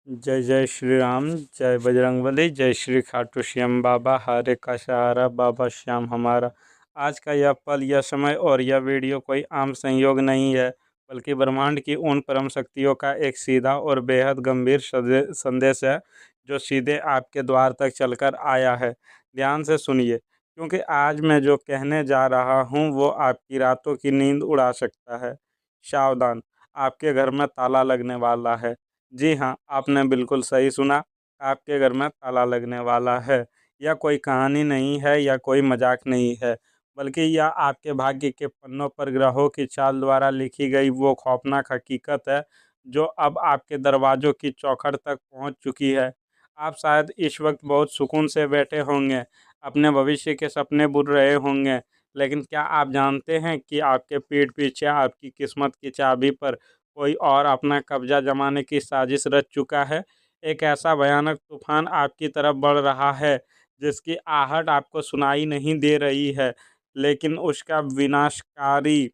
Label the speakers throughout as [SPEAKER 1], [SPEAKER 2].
[SPEAKER 1] जय जय श्री राम, जय बजरंगबली, जय श्री खाटू श्याम बाबा, हरे का सहारा बाबा श्याम हमारा। आज का यह पल, यह समय और यह वीडियो कोई आम संयोग नहीं है, बल्कि ब्रह्मांड की उन परम शक्तियों का एक सीधा और बेहद गंभीर संदेश है, जो सीधे आपके द्वार तक चलकर आया है। ध्यान से सुनिए, क्योंकि आज मैं जो कहने जा रहा हूँ वो आपकी रातों की नींद उड़ा सकता है। सावधान, आपके घर में ताला लगने वाला है। जी हाँ, आपने बिल्कुल सही सुना। आपके घर में ताला लगने वाला है। यह कोई कहानी नहीं है या कोई मजाक नहीं है, बल्कि यह आपके भाग्य के पन्नों पर ग्रहों की चाल द्वारा लिखी गई वो खौफनाक हकीकत है, जो अब आपके दरवाजों की चौखट तक पहुंच चुकी है। आप शायद इस वक्त बहुत सुकून से बैठे होंगे, अपने भविष्य के सपने बुन रहे होंगे, लेकिन क्या आप जानते हैं कि आपके पीठ पीछे आपकी किस्मत की चाबी पर कोई और अपना कब्जा जमाने की साजिश रच चुका है। एक ऐसा भयानक तूफान आपकी तरफ बढ़ रहा है, जिसकी आहट आपको सुनाई नहीं दे रही है, लेकिन उसका विनाशकारी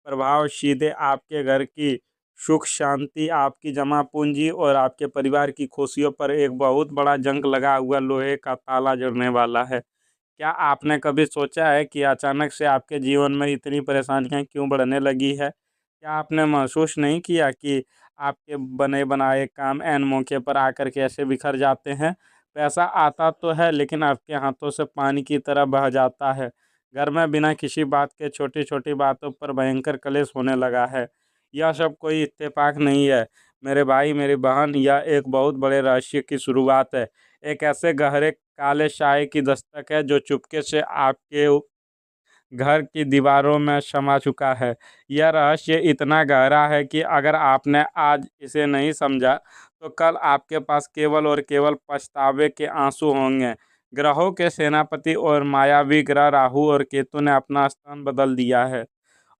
[SPEAKER 1] प्रभाव सीधे आपके घर की सुख शांति, आपकी जमा पूंजी और आपके परिवार की खुशियों पर एक बहुत बड़ा जंग लगा हुआ लोहे का ताला जड़ने वाला है। क्या आपने कभी सोचा है कि अचानक से आपके जीवन में इतनी परेशानियां क्यों बढ़ने लगी है? क्या आपने महसूस नहीं किया कि आपके बने बनाए काम ऐन मौके पर आकर कैसे बिखर जाते हैं? पैसा आता तो है, लेकिन आपके हाथों से पानी की तरह बह जाता है। घर में बिना किसी बात के छोटी छोटी बातों पर भयंकर कलेश होने लगा है। यह सब कोई इत्तेफाक नहीं है मेरे भाई, मेरी बहन, यह एक बहुत बड़े रहस्य की शुरुआत है। एक ऐसे गहरे काले साए की दस्तक है जो चुपके से आपके घर की दीवारों में समा चुका है। यह रहस्य इतना गहरा है कि अगर आपने आज इसे नहीं समझा, तो कल आपके पास केवल और केवल पछतावे के आंसू होंगे। ग्रहों के सेनापति और मायावी ग्रह राहु और केतु ने अपना स्थान बदल दिया है,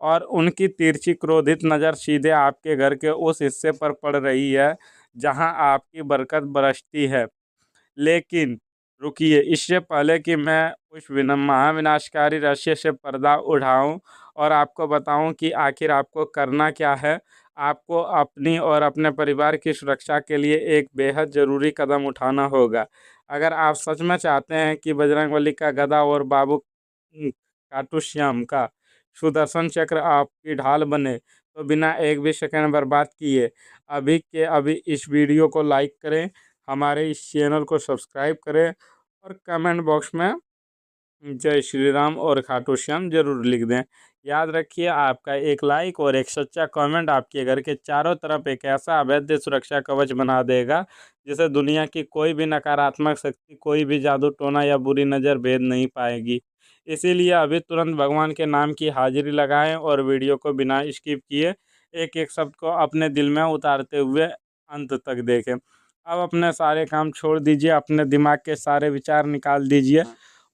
[SPEAKER 1] और उनकी तिरछी क्रोधित नज़र सीधे आपके घर के उस हिस्से पर पड़ रही है जहां आपकी बरकत बरसती है। लेकिन रुकिए, इससे पहले कि मैं उस महाविनाशकारी रहस्य से पर्दा उठाऊं और आपको बताऊं कि आखिर आपको करना क्या है, आपको अपनी और अपने परिवार की सुरक्षा के लिए एक बेहद ज़रूरी कदम उठाना होगा। अगर आप सच में चाहते हैं कि बजरंगबली का गदा और बाबू खाटू श्याम का सुदर्शन चक्र आपकी ढाल बने, तो बिना एक भी सेकंड बर्बाद किए अभी के अभी इस वीडियो को लाइक करें, हमारे इस चैनल को सब्सक्राइब करें, और कमेंट बॉक्स में जय श्री राम और खाटू श्याम जरूर लिख दें। याद रखिए, आपका एक लाइक और एक सच्चा कमेंट आपके घर के चारों तरफ एक ऐसा अवैध सुरक्षा कवच बना देगा, जिसे दुनिया की कोई भी नकारात्मक शक्ति, कोई भी जादू टोना या बुरी नज़र भेद नहीं पाएगी। इसीलिए अभी तुरंत भगवान के नाम की हाजिरी लगाएं और वीडियो को बिना स्किप किए एक एक शब्द को अपने दिल में उतारते हुए अंत तक देखें। अब अपने सारे काम छोड़ दीजिए, अपने दिमाग के सारे विचार निकाल दीजिए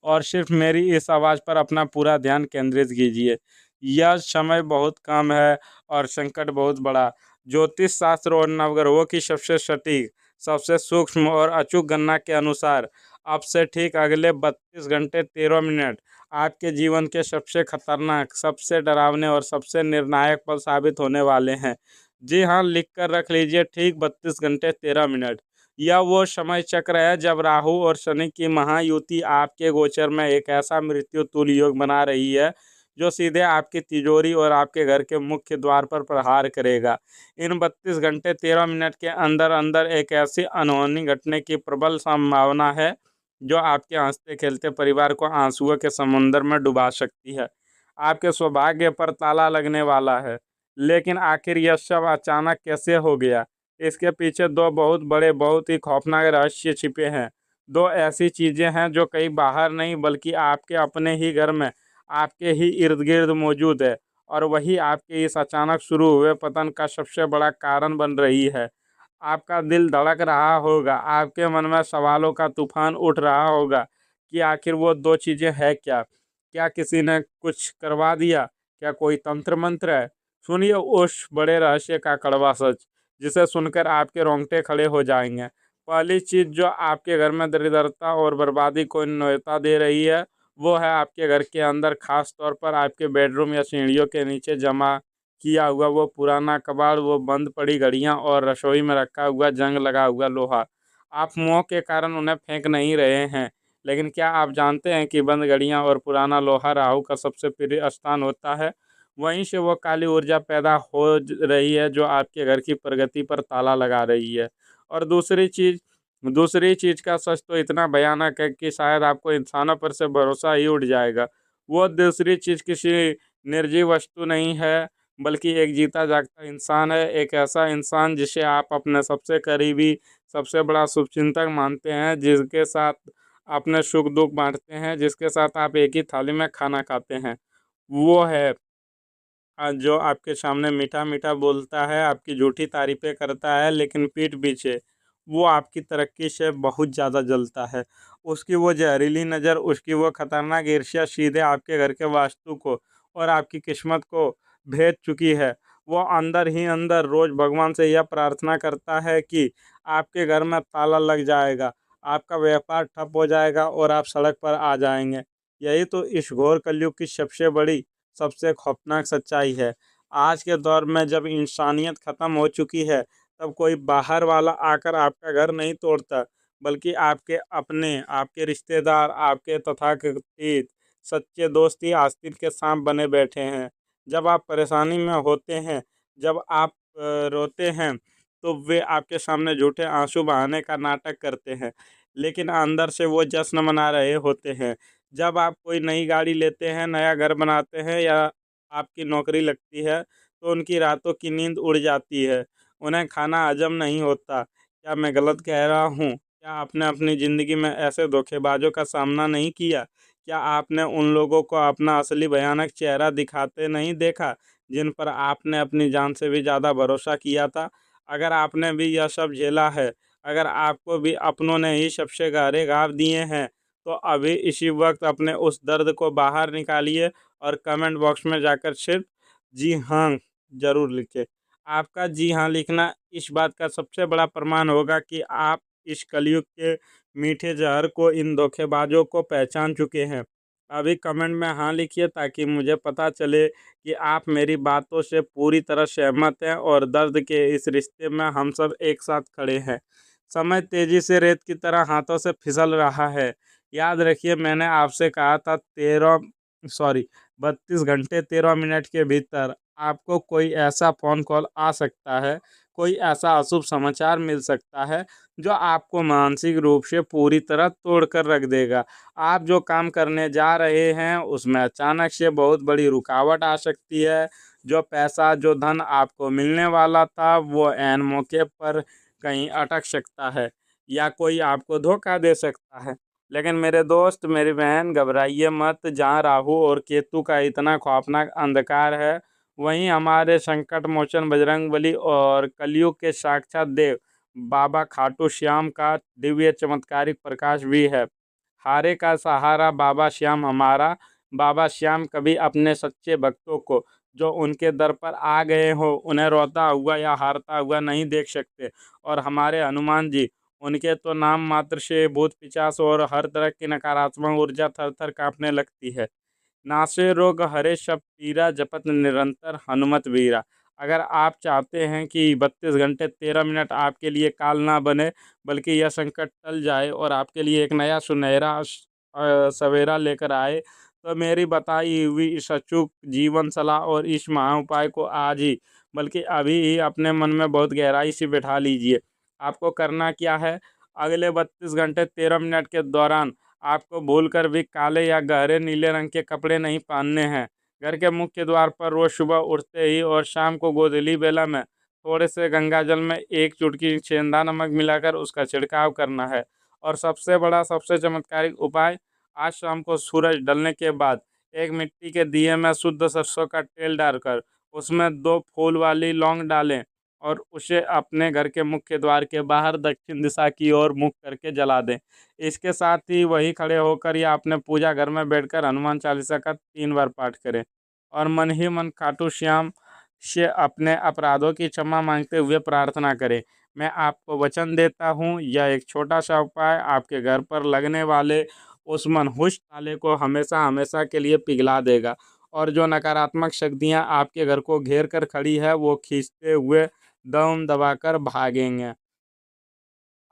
[SPEAKER 1] और सिर्फ मेरी इस आवाज़ पर अपना पूरा ध्यान केंद्रित कीजिए। यह समय बहुत कम है और संकट बहुत बड़ा। ज्योतिष शास्त्र और नवग्रहों की सबसे सटीक, सबसे सूक्ष्म और अचूक गणना के अनुसार अब से ठीक अगले 32 घंटे 13 मिनट आपके जीवन के सबसे खतरनाक, सबसे डरावने और सबसे निर्णायक पल साबित होने वाले हैं। जी हाँ, लिख कर रख लीजिए, ठीक 32 घंटे 13 मिनट। यह वो समय चक्र है जब राहु और शनि की महायुति आपके गोचर में एक ऐसा मृत्यु तुल्य योग बना रही है, जो सीधे आपकी तिजोरी और आपके घर के मुख्य द्वार पर प्रहार करेगा। इन 32 घंटे 13 मिनट के अंदर अंदर एक ऐसी अनहोनी घटने की प्रबल संभावना है, जो आपके हंसते खेलते परिवार को आंसुओं के समुद्र में डुबा सकती है। आपके सौभाग्य पर ताला लगने वाला है। लेकिन आखिर यह सब अचानक कैसे हो गया? इसके पीछे दो बहुत बड़े, बहुत ही खौफनाक रहस्य छिपे हैं। दो ऐसी चीजें हैं जो कहीं बाहर नहीं, बल्कि आपके अपने ही घर में, आपके ही इर्द गिर्द मौजूद है, और वही आपके इस अचानक शुरू हुए पतन का सबसे बड़ा कारण बन रही है। आपका दिल धड़क रहा होगा, आपके मन में सवालों का तूफान उठ रहा होगा कि आखिर वो दो चीजें हैं क्या? क्या किसी ने कुछ करवा दिया? क्या कोई तंत्र मंत्र है? सुनिए उस बड़े रहस्य का कड़वा सच, जिसे सुनकर आपके रोंगटे खड़े हो जाएंगे। पहली चीज जो आपके घर में दरिद्रता और बर्बादी को न्योता दे रही है, वो है आपके घर के अंदर, खास तौर पर आपके बेडरूम या सीढ़ियों के नीचे जमा किया हुआ वो पुराना कबाड़, वो बंद पड़ी घड़ियां और रसोई में रखा हुआ जंग लगा हुआ लोहा। आप मोह के कारण उन्हें फेंक नहीं रहे हैं, लेकिन क्या आप जानते हैं कि बंद घड़ियां और पुराना लोहा राहु का सबसे प्रिय स्थान होता है। वहीं से वो काली ऊर्जा पैदा हो रही है जो आपके घर की प्रगति पर ताला लगा रही है। और दूसरी चीज का सच तो इतना भयानक है कि शायद आपको इंसानों पर से भरोसा ही उठ जाएगा। वो दूसरी चीज किसी निर्जीव वस्तु नहीं है, बल्कि एक जीता जागता इंसान है। एक ऐसा इंसान जिसे आप अपने सबसे करीबी, सबसे बड़ा शुभचिंतक मानते हैं, जिसके साथ अपने सुख दुख बांटते हैं, जिसके साथ आप एक ही थाली में खाना खाते हैं। वो है जो आपके सामने मीठा मीठा बोलता है, आपकी झूठी तारीफें करता है, लेकिन पीठ पीछे वो आपकी तरक्की से बहुत ज़्यादा जलता है। उसकी वो जहरीली नज़र, उसकी वो खतरनाक ईर्ष्या सीधे आपके घर के वास्तु को और आपकी किस्मत को भेद चुकी है। वो अंदर ही अंदर रोज भगवान से यह प्रार्थना करता है कि आपके घर में ताला लग जाएगा, आपका व्यापार ठप हो जाएगा और आप सड़क पर आ जाएंगे। यही तो इस घोर कलयुग की सबसे बड़ी, सबसे खौफनाक सच्चाई है। आज के दौर में जब इंसानियत खत्म हो चुकी है, तब कोई बाहर वाला आकर आपका घर नहीं तोड़ता, बल्कि आपके अपने, आपके रिश्तेदार, आपके तथाकथित सच्चे दोस्त ही आस्तीन के सांप बने बैठे हैं। जब आप परेशानी में होते हैं, जब आप रोते हैं, तो वे आपके सामने झूठे आंसू बहाने का नाटक करते हैं, लेकिन अंदर से वो जश्न मना रहे होते हैं। जब आप कोई नई गाड़ी लेते हैं, नया घर बनाते हैं या आपकी नौकरी लगती है, तो उनकी रातों की नींद उड़ जाती है। उन्हें खाना हजम नहीं होता। क्या मैं गलत कह रहा हूँ? क्या आपने अपनी ज़िंदगी में ऐसे धोखेबाजों का सामना नहीं किया? क्या आपने उन लोगों को अपना असली भयानक चेहरा दिखाते नहीं देखा, जिन पर आपने अपनी जान से भी ज़्यादा भरोसा किया था? अगर आपने भी यह सब झेला है, अगर आपको भी अपनों ने ही सबसे गहरे घाव दिए हैं, तो अभी इसी वक्त अपने उस दर्द को बाहर निकालिए और कमेंट बॉक्स में जाकर सिर्फ जी हाँ ज़रूर लिखें। आपका जी हाँ लिखना इस बात का सबसे बड़ा प्रमाण होगा कि आप इस कलयुग के मीठे जहर को, इन धोखेबाजों को पहचान चुके हैं। अभी कमेंट में हाँ लिखिए ताकि मुझे पता चले कि आप मेरी बातों से पूरी तरह सहमत हैं और दर्द के इस रिश्ते में हम सब एक साथ खड़े हैं। समय तेजी से रेत की तरह हाथों से फिसल रहा है। याद रखिए, मैंने आपसे कहा था 32 घंटे 13 मिनट के भीतर आपको कोई ऐसा फ़ोन कॉल आ सकता है, कोई ऐसा अशुभ समाचार मिल सकता है जो आपको मानसिक रूप से पूरी तरह तोड़ कर रख देगा। आप जो काम करने जा रहे हैं उसमें अचानक से बहुत बड़ी रुकावट आ सकती है। जो पैसा, जो धन आपको मिलने वाला था, वो ऐन मौके पर कहीं अटक सकता है या कोई आपको धोखा दे सकता है। लेकिन मेरे दोस्त, मेरी बहन, घबराइए मत। जहाँ राहु और केतु का इतना खौफनाक अंधकार है, वहीं हमारे संकट मोचन बजरंगबली और कलयुग के साक्षात देव बाबा खाटू श्याम का दिव्य चमत्कारिक प्रकाश भी है। हारे का सहारा बाबा श्याम हमारा। बाबा श्याम कभी अपने सच्चे भक्तों को, जो उनके दर पर आ गए हो, उन्हें रोता हुआ या हारता हुआ नहीं देख सकते। और हमारे हनुमान जी, उनके तो नाम मात्र से भूत पिशाच और हर तरह की नकारात्मक ऊर्जा थर थर कांपने लगती है। नासे रोग हरे सब पीरा, जपत निरंतर हनुमत वीरा। अगर आप चाहते हैं कि 32 घंटे 13 मिनट आपके लिए काल ना बने, बल्कि यह संकट टल जाए और आपके लिए एक नया सुनहरा सवेरा लेकर आए, तो मेरी बताई हुई इस अचूक जीवन सलाह और इस महा उपाय को आज ही, बल्कि अभी ही अपने मन में बहुत गहराई से बैठा लीजिए। आपको करना क्या है? अगले 32 घंटे 13 मिनट के दौरान आपको भूलकर भी काले या गहरे नीले रंग के कपड़े नहीं पहनने हैं। घर के मुख्य द्वार पर रोज सुबह उठते ही और शाम को गोधूली बेला में थोड़े से गंगा जल में एक चुटकी सेंधा नमक मिलाकर उसका छिड़काव करना है। और सबसे बड़ा, सबसे चमत्कारिक उपाय, आज शाम को सूरज ढलने के बाद एक मिट्टी के दिए में शुद्ध सरसों का तेल डालकर उसमें 2 फूल वाली लौंग डालें और उसे अपने घर के मुख्य द्वार के बाहर दक्षिण दिशा की ओर मुख करके जला दें। इसके साथ ही वही खड़े होकर या अपने पूजा घर में बैठकर हनुमान चालीसा का 3 बार पाठ करें और मन ही मन खाटू श्याम से अपने अपराधों की क्षमा मांगते हुए प्रार्थना करें। मैं आपको वचन देता हूँ, यह एक छोटा सा उपाय आपके घर पर लगने वाले उस मनहूस ताले को हमेशा हमेशा के लिए पिघला देगा और जो नकारात्मक शक्तियाँ आपके घर को घेर कर खड़ी है वो खींचते हुए दम दबाकर भागेंगे।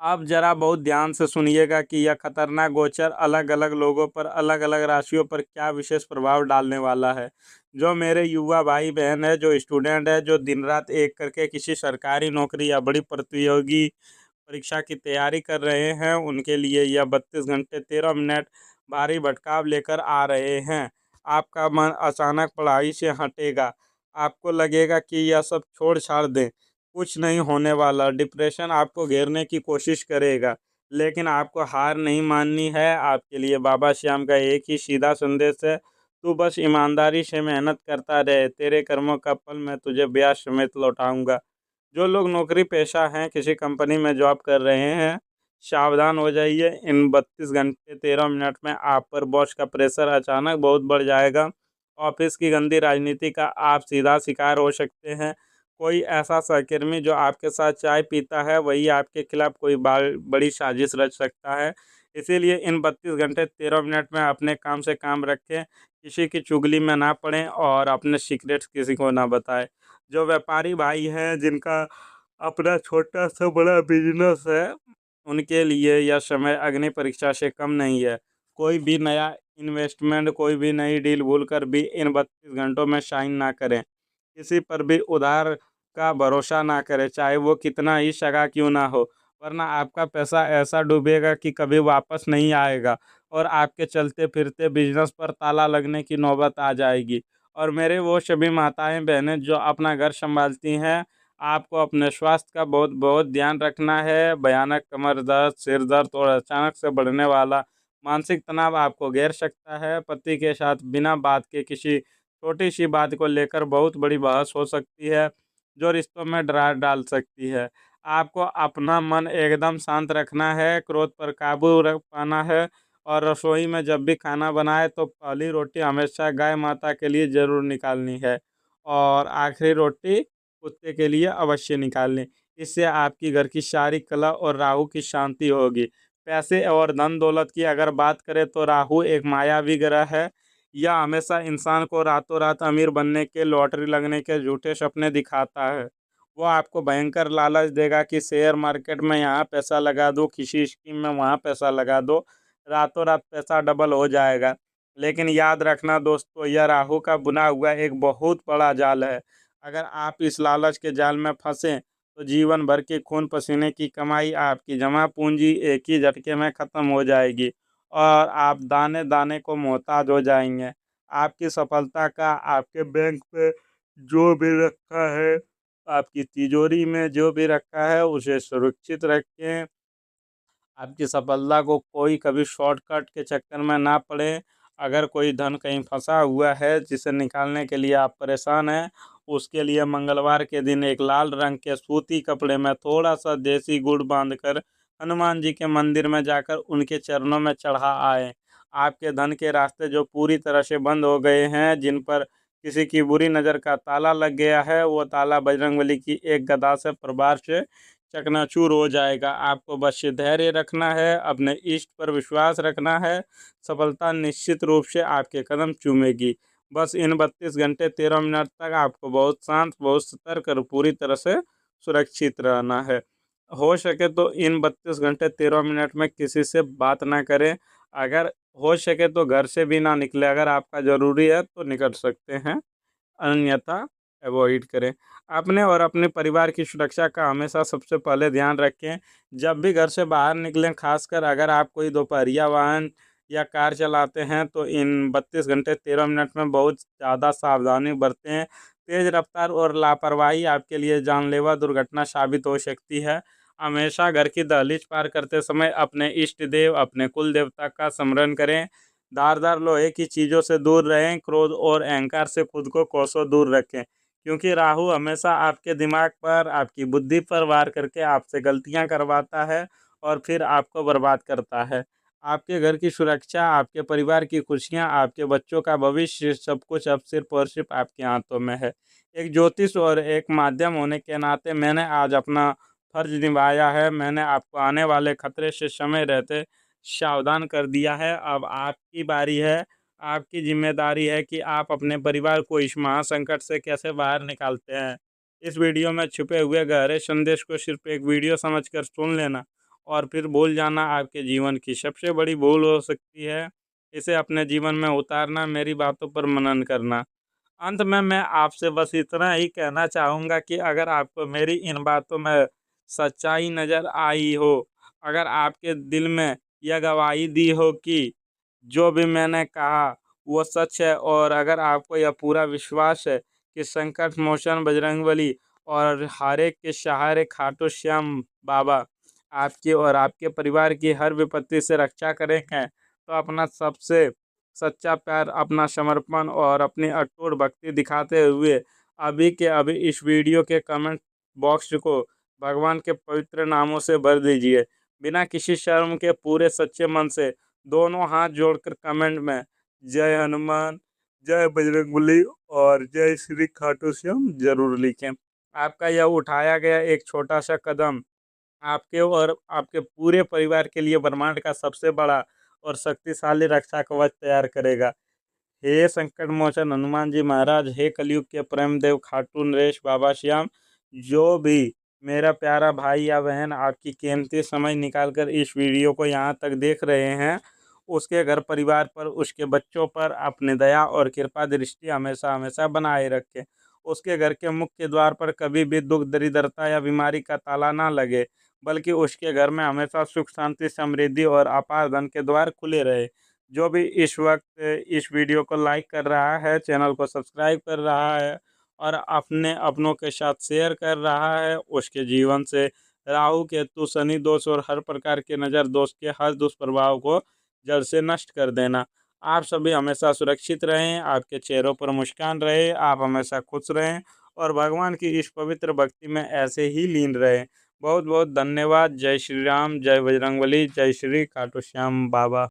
[SPEAKER 1] आप जरा बहुत ध्यान से सुनिएगा कि यह खतरनाक गोचर अलग अलग लोगों पर, अलग अलग राशियों पर क्या विशेष प्रभाव डालने वाला है। जो मेरे युवा भाई बहन है, जो स्टूडेंट है, जो दिन रात एक करके किसी सरकारी नौकरी या बड़ी प्रतियोगी परीक्षा की तैयारी कर रहे हैं, उनके लिए यह 32 घंटे 13 मिनट भारी भटकाव लेकर आ रहे हैं। आपका मन अचानक पढ़ाई से हटेगा। आपको लगेगा कि यह सब छोड़ छाड़ दें, कुछ नहीं होने वाला। डिप्रेशन आपको घेरने की कोशिश करेगा, लेकिन आपको हार नहीं माननी है। आपके लिए बाबा श्याम का एक ही सीधा संदेश है, तू बस ईमानदारी से मेहनत करता रहे, तेरे कर्मों का फल मैं तुझे ब्याज समेत लौटाऊंगा। जो लोग नौकरी पेशा हैं, किसी कंपनी में जॉब कर रहे हैं, सावधान हो जाइए। इन 32 घंटे 13 मिनट में आप पर बॉस का प्रेशर अचानक बहुत बढ़ जाएगा। ऑफिस की गंदी राजनीति का आप सीधा शिकार हो सकते हैं। कोई ऐसा सहकर्मी जो आपके साथ चाय पीता है, वही आपके खिलाफ कोई बड़ी साजिश रच सकता है। इसीलिए इन 32 घंटे 13 मिनट में अपने काम से काम रखें, किसी की चुगली में ना पड़ें और अपने सीक्रेट्स किसी को ना बताएं। जो व्यापारी भाई हैं, जिनका अपना छोटा सा बड़ा बिजनेस है, उनके लिए यह समय अग्नि परीक्षा से कम नहीं है। कोई भी नया इन्वेस्टमेंट, कोई भी नई डील भूलकर भी इन 32 घंटों में साइन ना करें। किसी पर भी उधार का भरोसा ना करें, चाहे वो कितना ही सगा क्यों ना हो, वरना आपका पैसा ऐसा डूबेगा कि कभी वापस नहीं आएगा और आपके चलते फिरते बिजनेस पर ताला लगने की नौबत आ जाएगी। और मेरे वो सभी माताएं बहनें जो अपना घर संभालती हैं, आपको अपने स्वास्थ्य का बहुत बहुत ध्यान रखना है। भयानक कमर दर्द, सिर दर्द और अचानक से बढ़ने वाला मानसिक तनाव आपको घेर सकता है। पति के साथ बिना बात के किसी छोटी सी बात को लेकर बहुत बड़ी बहस हो सकती है, जो रिश्तों में दरार डाल सकती है। आपको अपना मन एकदम शांत रखना है, क्रोध पर काबू रख पाना है। और रसोई में जब भी खाना बनाए तो पहली रोटी हमेशा गाय माता के लिए ज़रूर निकालनी है और आखिरी रोटी कुत्ते के लिए अवश्य निकालनी। इससे आपकी घर की सारी कला और राहु की शांति होगी। पैसे और धन दौलत की अगर बात करें तो राहु एक मायावी ग्रह है। यह हमेशा इंसान को रातों रात अमीर बनने के, लॉटरी लगने के झूठे सपने दिखाता है। वो आपको भयंकर लालच देगा कि शेयर मार्केट में यहाँ पैसा लगा दो, किसी स्कीम में वहाँ पैसा लगा दो, रातों रात पैसा डबल हो जाएगा। लेकिन याद रखना दोस्तों, यह राहु का बुना हुआ एक बहुत बड़ा जाल है। अगर आप इस लालच के जाल में फंसें तो जीवन भर के खून पसीने की कमाई, आपकी जमा पूंजी एक ही झटके में ख़त्म हो जाएगी और आप दाने दाने को मोहताज हो जाएंगे। आपकी सफलता का आपके बैंक पे जो भी रखा है, आपकी तिजोरी में जो भी रखा है, उसे सुरक्षित रखें। आपकी सफलता को कोई कभी शॉर्टकट के चक्कर में ना पड़े। अगर कोई धन कहीं फंसा हुआ है जिसे निकालने के लिए आप परेशान हैं, उसके लिए मंगलवार के दिन एक लाल रंग के सूती कपड़े में थोड़ा सा देसी गुड़ बांधकर हनुमान जी के मंदिर में जाकर उनके चरणों में चढ़ा आए। आपके धन के रास्ते जो पूरी तरह से बंद हो गए हैं, जिन पर किसी की बुरी नज़र का ताला लग गया है, वो ताला बजरंगबली की एक गदा से प्रहार से चकनाचूर हो जाएगा। आपको बस धैर्य रखना है, अपने इष्ट पर विश्वास रखना है। सफलता निश्चित रूप से आपके कदम चूमेगी। बस इन 32 घंटे 13 मिनट तक आपको बहुत शांत, बहुत सतर्क और पूरी तरह से सुरक्षित रहना है। हो सके तो इन 32 घंटे 13 मिनट में किसी से बात ना करें। अगर हो सके तो घर से भी ना निकले। अगर आपका ज़रूरी है तो निकल सकते हैं, अन्यथा अवॉइड करें। अपने और अपने परिवार की सुरक्षा का हमेशा सबसे पहले ध्यान रखें। जब भी घर से बाहर निकलें, खासकर अगर आप कोई दोपहरिया वाहन या कार चलाते हैं, तो इन 32 घंटे 13 मिनट में बहुत ज़्यादा सावधानी बरतें। तेज़ रफ्तार और लापरवाही आपके लिए जानलेवा दुर्घटना साबित हो सकती है। हमेशा घर की दहलीज पार करते समय अपने इष्ट देव, अपने कुल देवता का स्मरण करें। धारदार लोहे की चीज़ों से दूर रहें। क्रोध और अहंकार से खुद को कोसों दूर रखें, क्योंकि राहु हमेशा आपके दिमाग पर, आपकी बुद्धि पर वार करके आपसे गलतियां करवाता है और फिर आपको बर्बाद करता है। आपके घर की सुरक्षा, आपके परिवार की खुशियां, आपके बच्चों का भविष्य, सब कुछ अब सिर्फ और सिर्फ आपके हाथों में है। एक ज्योतिष और एक माध्यम होने के नाते मैंने आज अपना फर्ज निभाया है। मैंने आपको आने वाले खतरे से समय रहते सावधान कर दिया है। अब आपकी बारी है। आपकी जिम्मेदारी है कि आप अपने परिवार को इस महासंकट से कैसे बाहर निकालते हैं। इस वीडियो में छुपे हुए गहरे संदेश को सिर्फ एक वीडियो समझकर सुन लेना और फिर भूल जाना आपके जीवन की सबसे बड़ी भूल हो सकती है। इसे अपने जीवन में उतारना, मेरी बातों पर मनन करना। अंत में मैं आपसे बस इतना ही कहना चाहूँगा कि अगर आपको मेरी इन बातों में सच्चाई नज़र आई हो, अगर आपके दिल में यह गवाही दी हो कि जो भी मैंने कहा वो सच है, और अगर आपको यह पूरा विश्वास है कि संकट मोचन बजरंगबली और हारे के सहारे खाटू श्याम बाबा आपकी और आपके परिवार की हर विपत्ति से रक्षा करेंगे, तो अपना सबसे सच्चा प्यार, अपना समर्पण और अपनी अटूट भक्ति दिखाते हुए अभी के अभी इस वीडियो के कमेंट बॉक्स को भगवान के पवित्र नामों से भर दीजिए। बिना किसी शर्म के पूरे सच्चे मन से दोनों हाथ जोड़कर कमेंट में जय हनुमान, जय बजरंगबली और जय श्री खाटू श्याम जरूर लिखें। आपका यह उठाया गया एक छोटा सा कदम आपके और आपके पूरे परिवार के लिए ब्रह्मांड का सबसे बड़ा और शक्तिशाली रक्षा कवच तैयार करेगा। हे संकट मोचन हनुमान जी महाराज, हे कलयुग के प्रेम देव खाटू नरेश बाबा श्याम, जो भी मेरा प्यारा भाई या बहन आपकी कीमती समय निकालकर इस वीडियो को यहाँ तक देख रहे हैं, उसके घर परिवार पर, उसके बच्चों पर अपनी दया और कृपा दृष्टि हमेशा हमेशा बनाए रखें। उसके घर के मुख्य द्वार पर कभी भी दुख, दरिद्रता या बीमारी का ताला ना लगे, बल्कि उसके घर में हमेशा सुख, शांति, समृद्धि और अपार धन के द्वार खुले रहे। जो भी इस वक्त इस वीडियो को लाइक कर रहा है, चैनल को सब्सक्राइब कर रहा है और अपने अपनों के साथ शेयर कर रहा है, उसके जीवन से राहु, केतु, शनि दोष और हर प्रकार के नज़र दोष के हर दुष्प्रभाव को जड़ से नष्ट कर देना। आप सभी हमेशा सुरक्षित रहें, आपके चेहरों पर मुस्कान रहे, आप हमेशा खुश रहें और भगवान की इस पवित्र भक्ति में ऐसे ही लीन रहें। बहुत बहुत धन्यवाद। जय श्री राम, जय बजरंगबली, जय श्री खाटू श्याम बाबा।